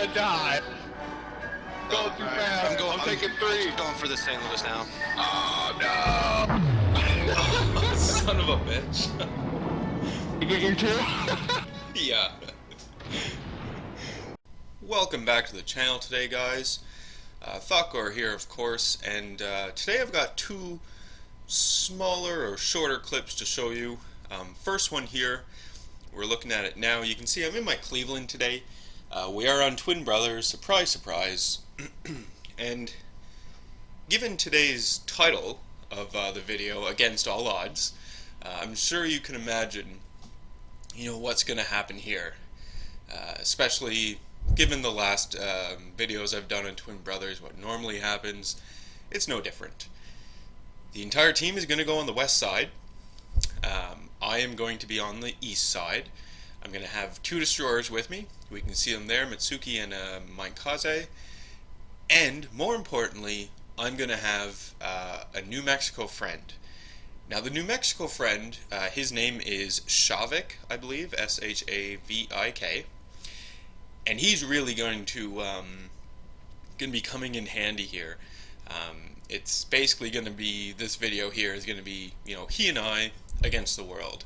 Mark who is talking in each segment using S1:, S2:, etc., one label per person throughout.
S1: gonna die. Going too fast. I'm taking 3.
S2: I'm going for the St. Louis now.
S1: Oh no!
S3: Son of a bitch.
S1: You get your 2?
S3: Yeah. Welcome back to the channel today, guys. Thotgor here, of course, and today I've got 2 smaller or shorter clips to show you. First one here, we're looking at it now. You can see I'm in my Cleveland today. We are on Twin Brothers, surprise, surprise. And given today's title of the video, Against All Odds, I'm sure you can imagine, what's going to happen here. Especially given the last videos I've done on Twin Brothers, what normally happens, it's no different. The entire team is going to go on the west side. I am going to be on the east side. I'm going to have 2 destroyers with me. We can see them there, Mitsuki and Mainkaze. And more importantly, I'm going to have a New Mexico friend. Now the New Mexico friend, his name is Shavik, I believe, S-H-A-V-I-K. And he's really going to be coming in handy here. It's basically going to be, this video here is going to be, he and I against the world.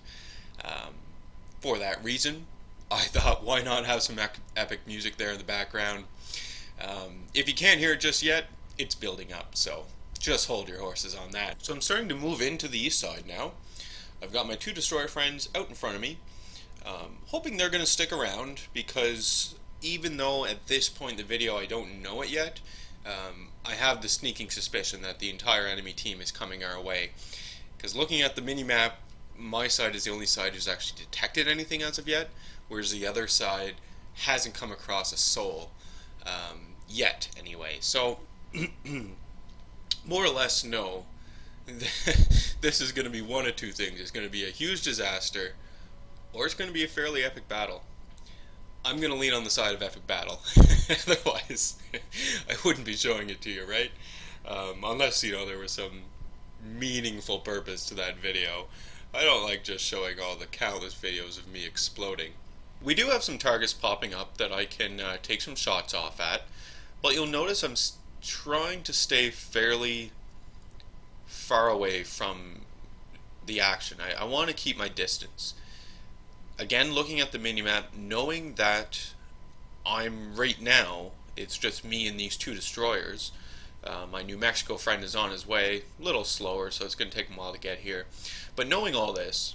S3: For that reason, I thought, why not have some epic music there in the background? If you can't hear it just yet, it's building up, so just hold your horses on that. So I'm starting to move into the east side now. I've got my 2 destroyer friends out in front of me, hoping they're going to stick around, because even though at this point in the video I don't know it yet, I have the sneaking suspicion that the entire enemy team is coming our way. Because looking at the mini-map, my side is the only side who's actually detected anything as of yet, whereas the other side hasn't come across a soul yet, anyway. So, more or less, no. This is going to be one of 2 things. It's going to be a huge disaster, or it's going to be a fairly epic battle. I'm going to lean on the side of epic battle. Otherwise, I wouldn't be showing it to you, right? Unless, there was some meaningful purpose to that video. I don't like just showing all the countless videos of me exploding. We do have some targets popping up that I can take some shots off at, but you'll notice I'm trying to stay fairly far away from the action. I want to keep my distance. Again, looking at the minimap, knowing that right now, it's just me and these 2 destroyers. My New Mexico friend is on his way, a little slower, so it's going to take him a while to get here. But knowing all this,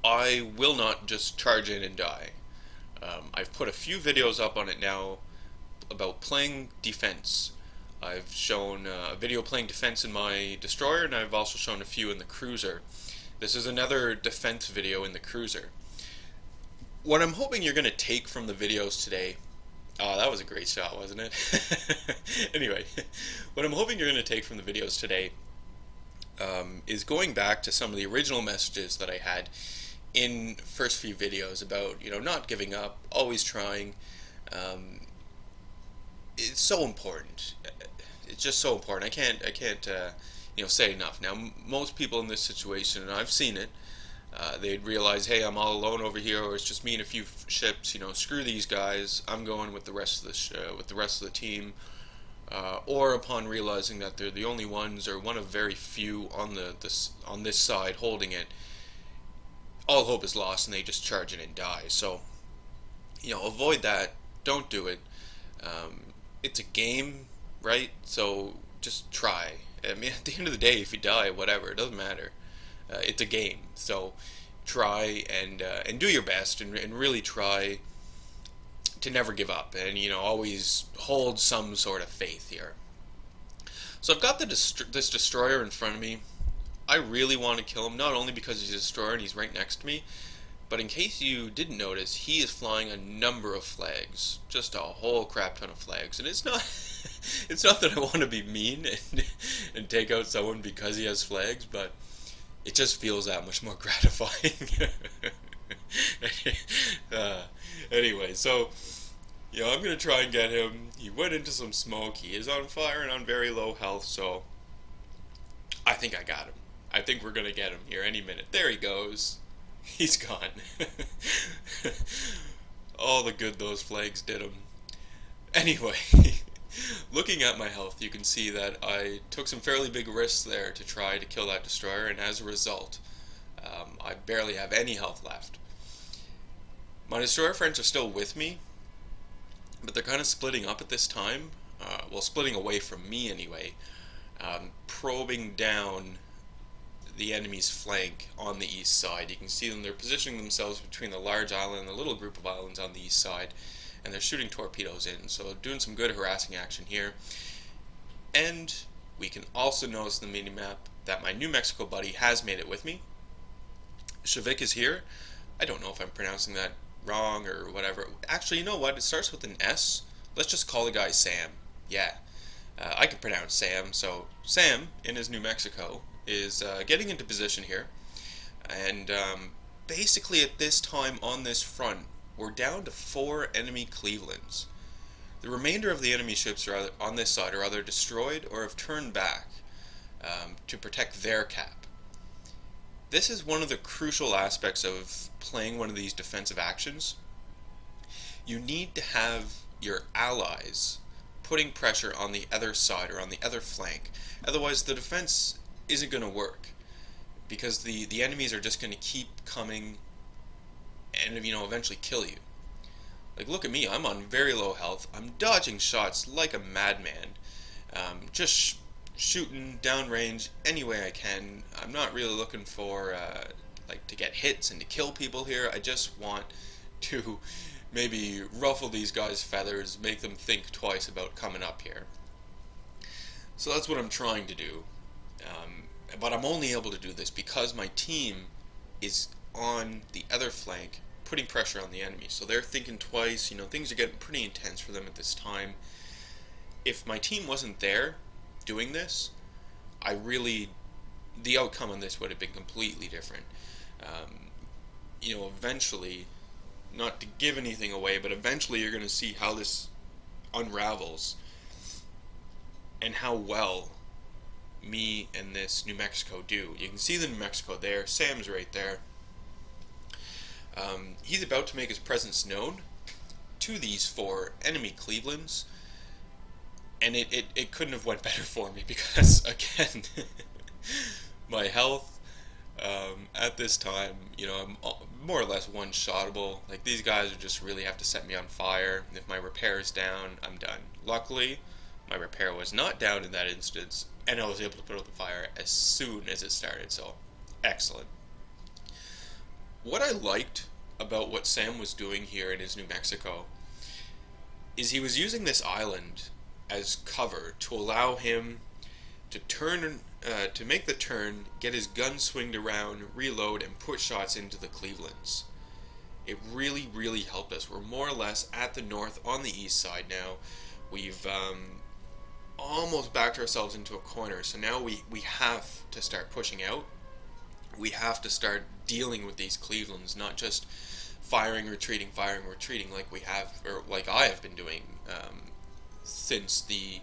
S3: I will not just charge in and die. I've put a few videos up on it now about playing defense. I've shown a video playing defense in my destroyer, and I've also shown a few in the cruiser. This is another defense video in the cruiser. What I'm hoping you're going to take from the videos today, oh, that was a great shot, wasn't it? Anyway, what I'm hoping you're going to take from the videos today is going back to some of the original messages that I had in first few videos about, not giving up, always trying. It's so important. It's just so important. I can't say enough. Now, most people in this situation, and I've seen it, they'd realize, hey, I'm all alone over here, or it's just me and a few ships. Screw these guys. I'm going with the rest of the team. Or upon realizing that they're the only ones, or one of very few on this side holding it, all hope is lost, and they just charge in and die. So, avoid that. Don't do it. It's a game, right? So just try. I mean, at the end of the day, if you die, whatever, it doesn't matter. It's a game, so try and do your best, and really try to never give up, and always hold some sort of faith here. So I've got this destroyer in front of me. I really want to kill him, not only because he's a destroyer and he's right next to me, but in case you didn't notice, he is flying a number of flags, just a whole crap ton of flags. And it's not it's not that I want to be mean and take out someone because he has flags, but it just feels that much more gratifying. Anyway, so I'm gonna try and get him. He went into some smoke. He is on fire and on very low health, so I think I got him. I think we're gonna get him here any minute. There he goes. He's gone. All the good those flags did them. Anyway, looking at my health, you can see that I took some fairly big risks there to try to kill that destroyer, and as a result, I barely have any health left. My destroyer friends are still with me, but they're kind of splitting up at this time. Well, splitting away from me anyway, probing down the enemy's flank on the east side. You can see them, they're positioning themselves between the large island and the little group of islands on the east side, and they're shooting torpedoes in, so doing some good harassing action here. And we can also notice in the mini-map that my New Mexico buddy has made it with me. Shavik is here. I don't know if I'm pronouncing that wrong or whatever. Actually, you know what? It starts with an S. Let's just call the guy Sam. Yeah, I can pronounce Sam. So Sam, in his New Mexico, is getting into position here. And basically at this time on this front, we're down to 4 enemy Clevelands. The remainder of the enemy ships are on this side are either destroyed or have turned back to protect their cap. This is one of the crucial aspects of playing one of these defensive actions. You need to have your allies putting pressure on the other side or on the other flank. Otherwise the defense isn't going to work, because the enemies are just going to keep coming and eventually kill you. Like, look at me, I'm on very low health. I'm dodging shots like a madman. Just shooting downrange any way I can. I'm not really looking for to get hits and to kill people here. I just want to maybe ruffle these guys' feathers, make them think twice about coming up here. So that's what I'm trying to do. But I'm only able to do this because my team is on the other flank putting pressure on the enemy. So they're thinking twice. Things are getting pretty intense for them at this time. If my team wasn't there doing this, the outcome on this would have been completely different. Eventually, not to give anything away, but eventually you're going to see how this unravels and how well me and this New Mexico do. You can see the New Mexico there. Sam's right there. He's about to make his presence known to these 4 enemy Clevelands, and it couldn't have went better for me because, again, my health at this time, I'm more or less one-shottable. Like, these guys would just really have to set me on fire. If my repair is down, I'm done. Luckily, my repair was not down in that instance, and I was able to put out the fire as soon as it started, so excellent. What I liked about what Sam was doing here in his New Mexico is he was using this island as cover to allow him to turn, to make the turn, get his gun swinged around, reload, and put shots into the Clevelands. It really, really helped us. We're more or less at the north on the east side now. We've almost backed ourselves into a corner, so now we have to start pushing out. We have to start dealing with these Clevelands, not just firing, retreating, like we have, or like I have been doing since the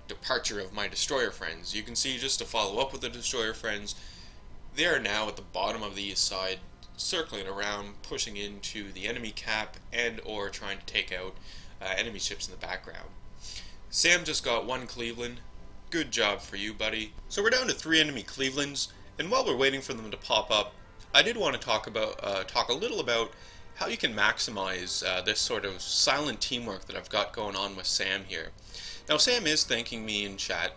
S3: departure of my destroyer friends. You can see, just to follow up with the destroyer friends, they are now at the bottom of the east side, circling around, pushing into the enemy cap and or trying to take out enemy ships in the background. Sam just got 1 Cleveland. Good job for you, buddy. So we're down to 3 enemy Clevelands, and while we're waiting for them to pop up, I did want to talk a little about how you can maximize this sort of silent teamwork that I've got going on with Sam here. Now, Sam is thanking me in chat,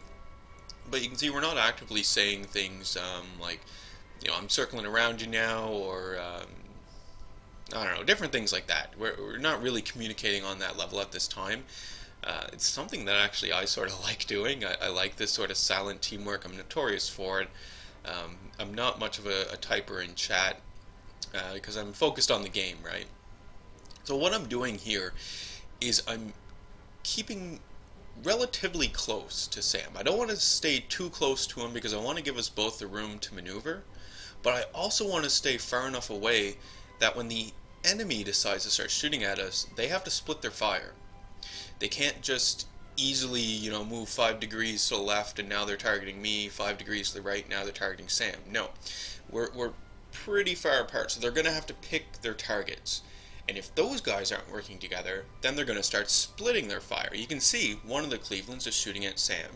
S3: but you can see we're not actively saying things like, I'm circling around you now, or I don't know, different things like that. We're not really communicating on that level at this time. It's something that actually I sort of like doing. I like this sort of silent teamwork. I'm notorious for it. I'm not much of a typer in chat because I'm focused on the game, right? So what I'm doing here is I'm keeping relatively close to Sam. I don't want to stay too close to him because I want to give us both the room to maneuver, but I also want to stay far enough away that when the enemy decides to start shooting at us, they have to split their fire. They can't just easily, move 5 degrees to the left and now they're targeting me, 5 degrees to the right, now they're targeting Sam. No, we're pretty far apart, so they're going to have to pick their targets. And if those guys aren't working together, then they're going to start splitting their fire. You can see one of the Clevelands is shooting at Sam,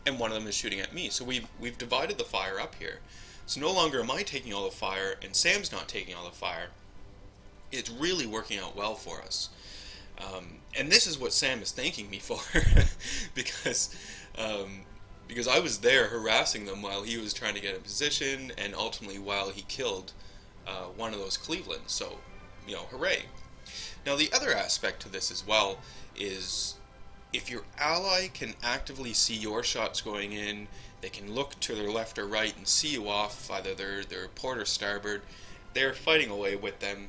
S3: and one of them is shooting at me. So we've divided the fire up here. So no longer am I taking all the fire, and Sam's not taking all the fire. It's really working out well for us. And this is what Sam is thanking me for, because I was there harassing them while he was trying to get in position, and ultimately while he killed one of those Clevelands. So, hooray. Now the other aspect to this as well is if your ally can actively see your shots going in, they can look to their left or right and see you off, either their port or starboard, they're fighting away with them,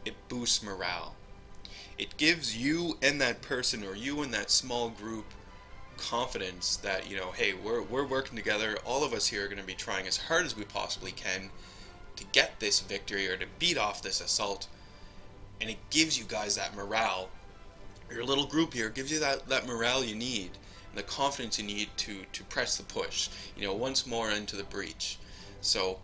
S3: it boosts morale. It gives you and that person, or you and that small group, confidence that, hey, we're working together, all of us here are going to be trying as hard as we possibly can to get this victory or to beat off this assault. And it gives you guys that morale. Your little group here gives you that morale you need, and the confidence you need to press the push, once more into the breach. So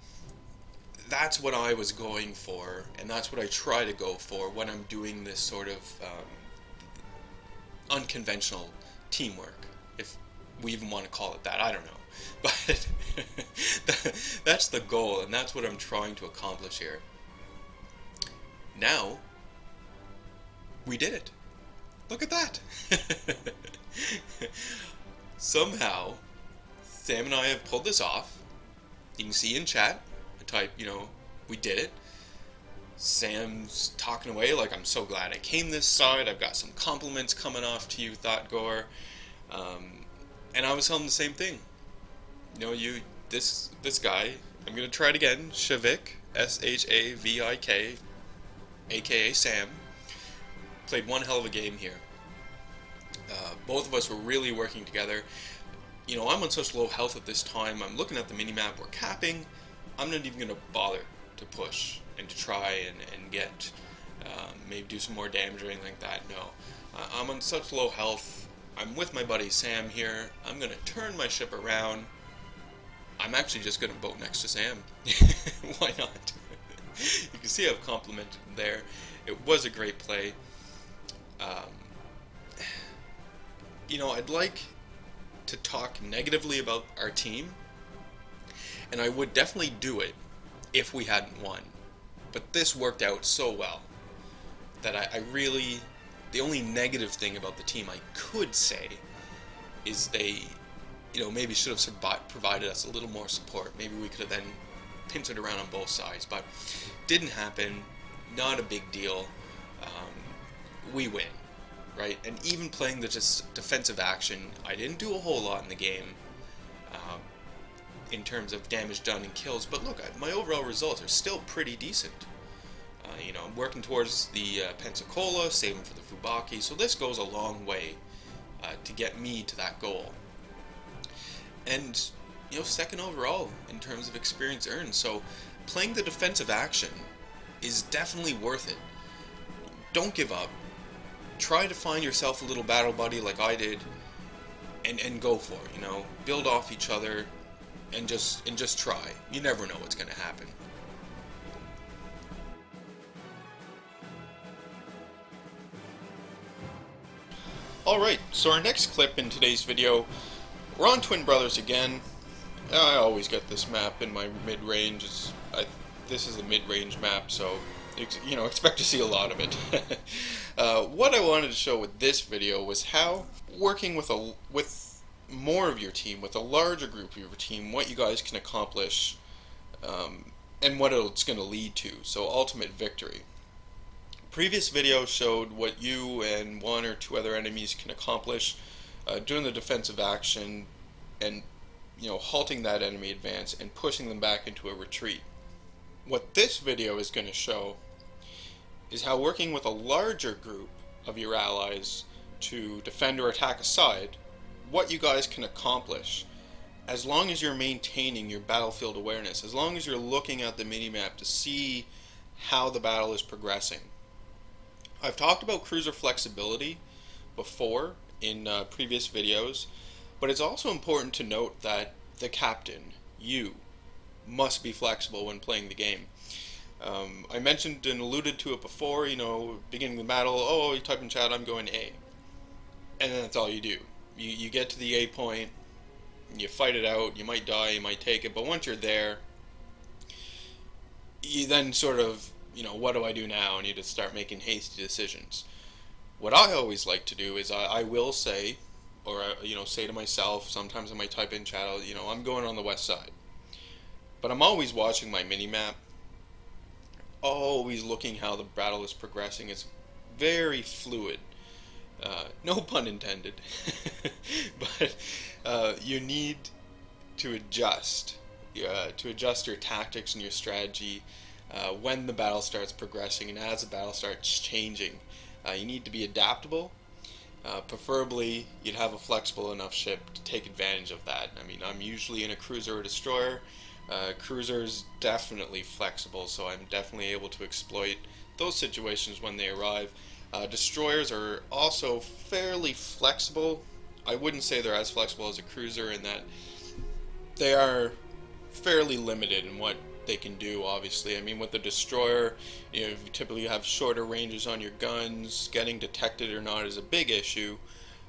S3: that's what I was going for, and that's what I try to go for when I'm doing this sort of unconventional teamwork, if we even want to call it that. I don't know. But that's the goal, and that's what I'm trying to accomplish here. Now, we did it. Look at that. Somehow, Sam and I have pulled this off. You can see in chat, I type, we did it. Sam's talking away like, I'm so glad I came this side. I've got some compliments coming off to you, Thotgor. And I was telling him the same thing. This guy, I'm going to try it again, Shavik, Shavik, aka Sam, played one hell of a game here. Both of us were really working together. I'm on such low health at this time. I'm looking at the minimap, we're capping. I'm not even going to bother to push and to try and get, maybe do some more damage or anything like that. No. I'm on such low health. I'm with my buddy Sam here. I'm going to turn my ship around. I'm actually just going to boat next to Sam. Why not? You can see I've complimented him there. It was a great play. I'd like to talk negatively about our team, and I would definitely do it if we hadn't won. But this worked out so well that I really, the only negative thing about the team I could say is they, maybe should have provided us a little more support. Maybe we could have then pincered around on both sides, but didn't happen. Not a big deal. We win, right? And even playing the defensive action, I didn't do a whole lot in the game in terms of damage done and kills, but look, my overall results are still pretty decent. I'm working towards the Pensacola, saving for the Fubaki, so this goes a long way to get me to that goal. And, second overall in terms of experience earned, so playing the defensive action is definitely worth it. Don't give up. Try to find yourself a little battle buddy like I did, and go for it. Build off each other, and just try. You never know what's going to happen. Alright, so our next clip in today's video, we're on Twin Brothers again. I always get this map in my mid-range. This is a mid-range map, so expect to see a lot of it. What I wanted to show with this video was how working with more of your team, with a larger group of your team, what you guys can accomplish, and what it's going to lead to. So ultimate victory. Previous video showed what you and one or two other enemies can accomplish doing the defensive action and halting that enemy advance and pushing them back into a retreat. What this video is going to show is how working with a larger group of your allies to defend or attack a side, what you guys can accomplish as long as you're maintaining your battlefield awareness, as long as you're looking at the minimap to see how the battle is progressing. I've talked about cruiser flexibility before in previous videos, but it's also important to note that the captain, you, must be flexible when playing the game. I mentioned and alluded to it before, beginning the battle, oh, you type in chat, I'm going A. And then that's all you do. You get to the A point, you fight it out, you might die, you might take it, but once you're there, you then sort of, what do I do now? And you just start making hasty decisions. What I always like to do is I will say, or say to myself, sometimes I might type in chat, I'm going on the west side. But I'm always watching my mini-map, always looking how the battle is progressing. It's very fluid. No pun intended. But you need to adjust your tactics and your strategy when the battle starts progressing and as the battle starts changing. You need to be adaptable. Preferably, you'd have a flexible enough ship to take advantage of that. I mean, I'm usually in a cruiser or destroyer. Cruiser's definitely flexible, so I'm definitely able to exploit those situations when they arrive. Destroyers are also fairly flexible. I wouldn't say they're as flexible as a cruiser in that they are fairly limited in what they can do, obviously. I mean, with the destroyer, you typically have shorter ranges on your guns. Getting detected or not is a big issue.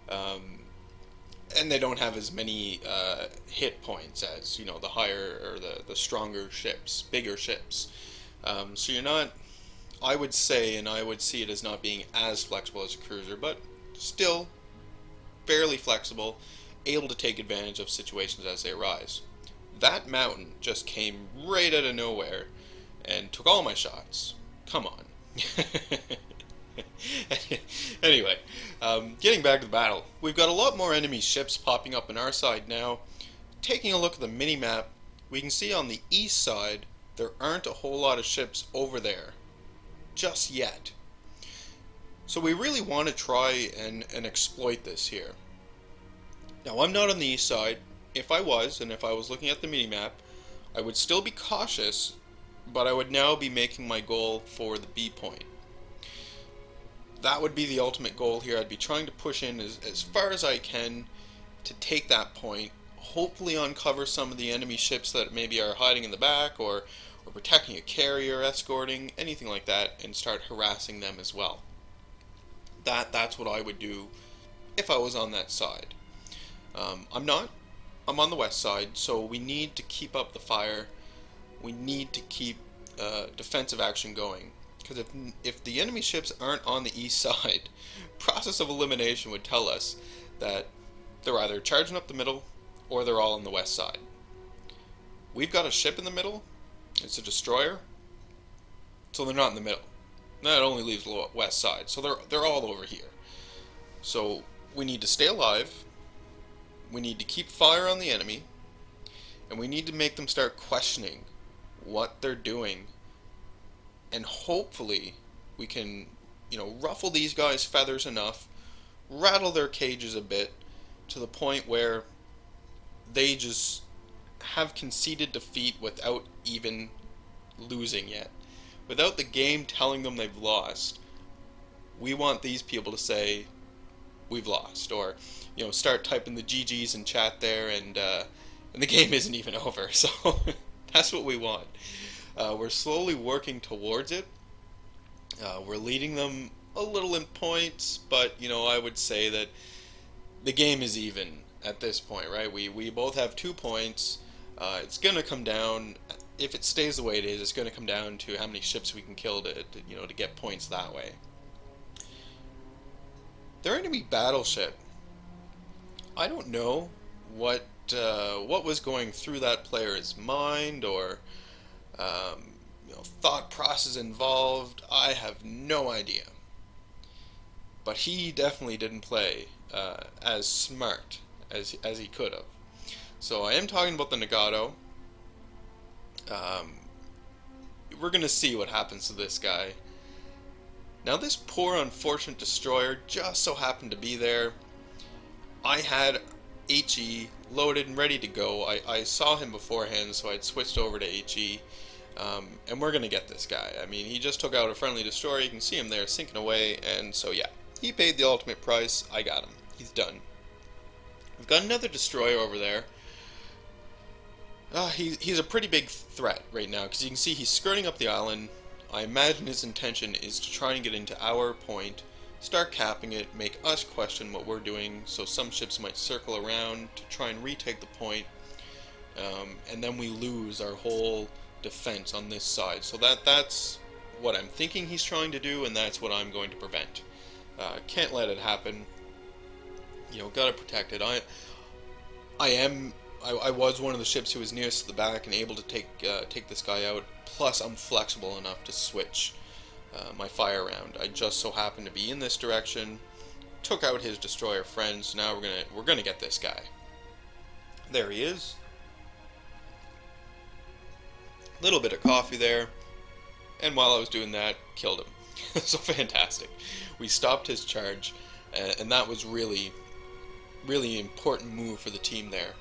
S3: And they don't have as many hit points as, the higher or the stronger ships, bigger ships. So you're not, I would say, and I would see it as not being as flexible as a cruiser, but still fairly flexible, able to take advantage of situations as they arise. That mountain just came right out of nowhere and took all my shots. Come on. Anyway, getting back to the battle, we've got a lot more enemy ships popping up on our side now. Taking a look at the mini-map, we can see on the east side there aren't a whole lot of ships over there just yet. So we really want to try and exploit this here. Now, I'm not on the east side. If I was, and if I was looking at the mini-map, I would still be cautious, but I would now be making my goal for the B point. That would be the ultimate goal here. I'd be trying to push in as far as I can to take that point, hopefully uncover some of the enemy ships that maybe are hiding in the back or protecting a carrier, escorting, anything like that, and start harassing them as well. That's what I would do if I was on that side. I'm not. I'm on the west side, so we need to keep up the fire. We need to keep defensive action going. Because if the enemy ships aren't on the east side, process of elimination would tell us that they're either charging up the middle or they're all on the west side. We've got a ship in the middle. It's a destroyer. So they're not in the middle. That only leaves the west side. So they're all over here. So we need to stay alive. We need to keep fire on the enemy. And we need to make them start questioning what they're doing. And hopefully we can, ruffle these guys' feathers enough, rattle their cages a bit, to the point where they just have conceded defeat without even losing yet. Without the game telling them they've lost. We want these people to say, we've lost, or start typing the GGs in chat there, and the game isn't even over. So that's what we want. We're slowly working towards it. We're leading them a little in points, but I would say that the game is even at this point, right? We both have 2 points. It's gonna come down. If it stays the way it is, it's gonna come down to how many ships we can kill to get points that way. Their enemy battleship. I don't know what was going through that player's mind, or thought process involved. I have no idea. But he definitely didn't play as smart as he could have. So I am talking about the Nagato. We're going to see what happens to this guy. Now, this poor unfortunate destroyer just so happened to be there. I had HE loaded and ready to go. I saw him beforehand, so I'd switched over to HE. And we're going to get this guy. I mean, he just took out a friendly destroyer. You can see him there sinking away. And so, yeah, he paid the ultimate price. I got him. He's done. We've got another destroyer over there. He's a pretty big threat right now, because you can see he's skirting up the island. I imagine his intention is to try and get into our point, start capping it, make us question what we're doing, so some ships might circle around to try and retake the point, and then we lose our whole defense on this side. So that's what I'm thinking he's trying to do, and that's what I'm going to prevent. Can't let it happen. You know, gotta protect it. I was one of the ships who was nearest to the back and able to take this guy out. Plus, I'm flexible enough to switch my fire around. I just so happened to be in this direction, took out his destroyer friend. So now we're gonna get this guy. There he is. Little bit of coffee there, and while I was doing that, killed him. So fantastic. We stopped his charge, and that was really important move for the team there.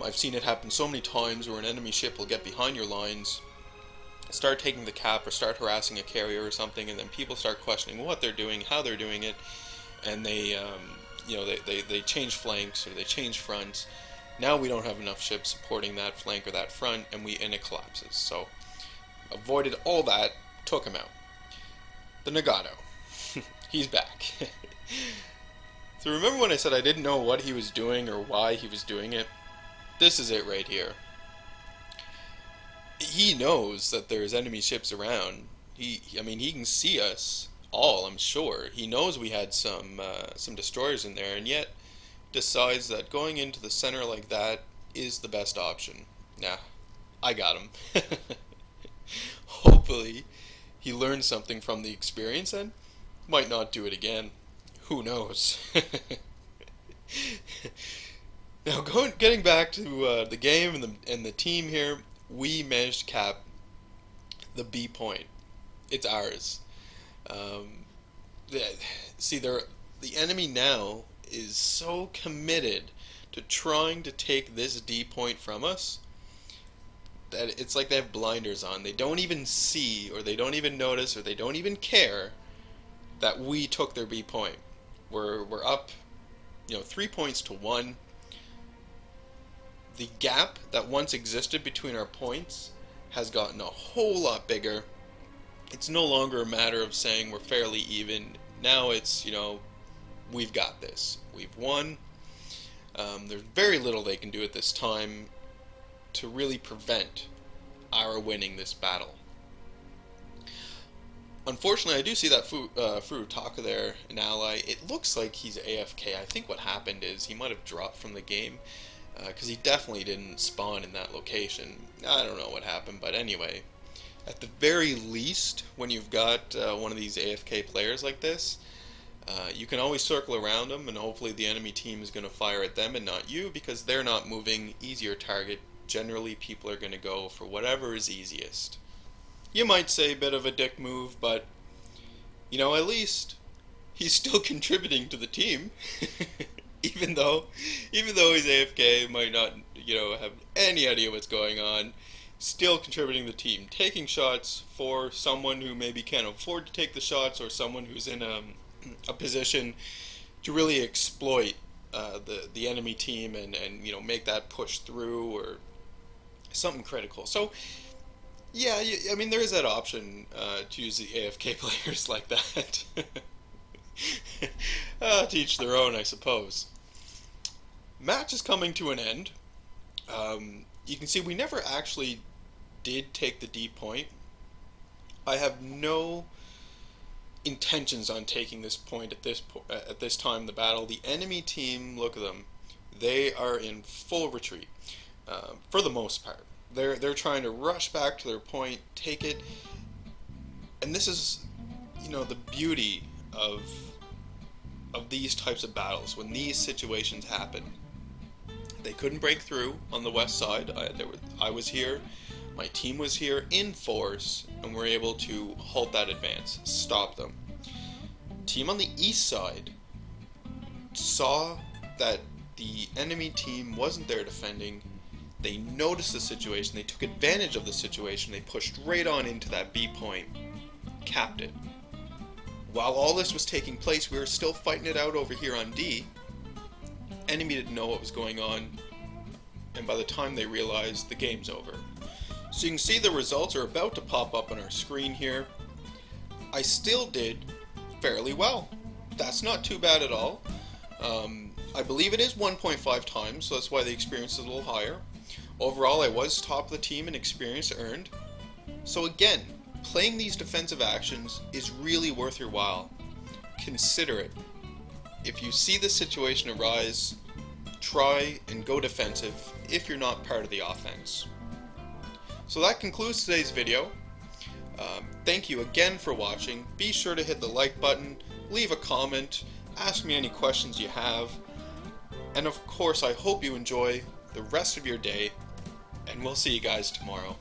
S3: I've seen it happen so many times where an enemy ship will get behind your lines, start taking the cap or start harassing a carrier or something, and then people start questioning what they're doing, how they're doing it, and they change flanks or they change fronts. Now we don't have enough ships supporting that flank or that front, and it collapses. So avoided all that, took him out. The Nagato, he's back. So remember when I said I didn't know what he was doing or why he was doing it? This is it right here. He knows that there's enemy ships around. I mean, he can see us all, I'm sure. He knows we had some destroyers in there, and yet decides that going into the center like that is the best option. Nah, I got him. Hopefully, he learned something from the experience and might not do it again. Who knows? Now, getting back to the game and the team here, we managed to cap the B point. It's ours. See, the enemy now is so committed to trying to take this D point from us that it's like they have blinders on. They don't even see, or they don't even notice, or they don't even care that we took their B point. We're up, 3 points to 1. The gap that once existed between our points has gotten a whole lot bigger. It's no longer a matter of saying we're fairly even. Now it's, we've got this. We've won. There's very little they can do at this time to really prevent our winning this battle. Unfortunately, I do see that Furutaka there, an ally. It looks like he's AFK. I think what happened is he might have dropped from the game, because he definitely didn't spawn in that location. I don't know what happened, but anyway, at the very least, when you've got one of these AFK players like this, you can always circle around them, and hopefully the enemy team is going to fire at them and not you, because they're not moving. Easier target. Generally, people are going to go for whatever is easiest. You might say a bit of a dick move, but, at least he's still contributing to the team. even though he's AFK, might not, have any idea what's going on, still contributing to the team. Taking shots for someone who maybe can't afford to take the shots, or someone who's in a position to really exploit the enemy team and make that push through, or something critical. So, yeah, I mean, there is that option to use the AFK players like that. To each their own, I suppose. Match is coming to an end. You can see we never actually did take the D point. I have no intentions on taking this point at this time in the battle. The enemy team, look at them. They are in full retreat, for the most part. They're trying to rush back to their point, take it, and this is, the beauty of these types of battles. When these situations happen, they couldn't break through on the west side. I was here, my team was here in force, and we're able to halt that advance, stop them. Team on the east side saw that the enemy team wasn't there defending. They noticed the situation, they took advantage of the situation, they pushed right on into that B point, capped it. While all this was taking place, we were still fighting it out over here on D. Enemy didn't know what was going on. and by the time they realize, the game's over. So you can see the results are about to pop up on our screen here. I still did fairly well. That's not too bad at all. I believe it is 1.5 times, so that's why the experience is a little higher. Overall, I was top of the team in experience earned. So again, playing these defensive actions is really worth your while. Consider it. If you see the situation arise, try and go defensive if you're not part of the offense. So that concludes today's video. Thank you again for watching. Be sure to hit the like button, leave a comment, ask me any questions you have, and of course I hope you enjoy the rest of your day, and we'll see you guys tomorrow.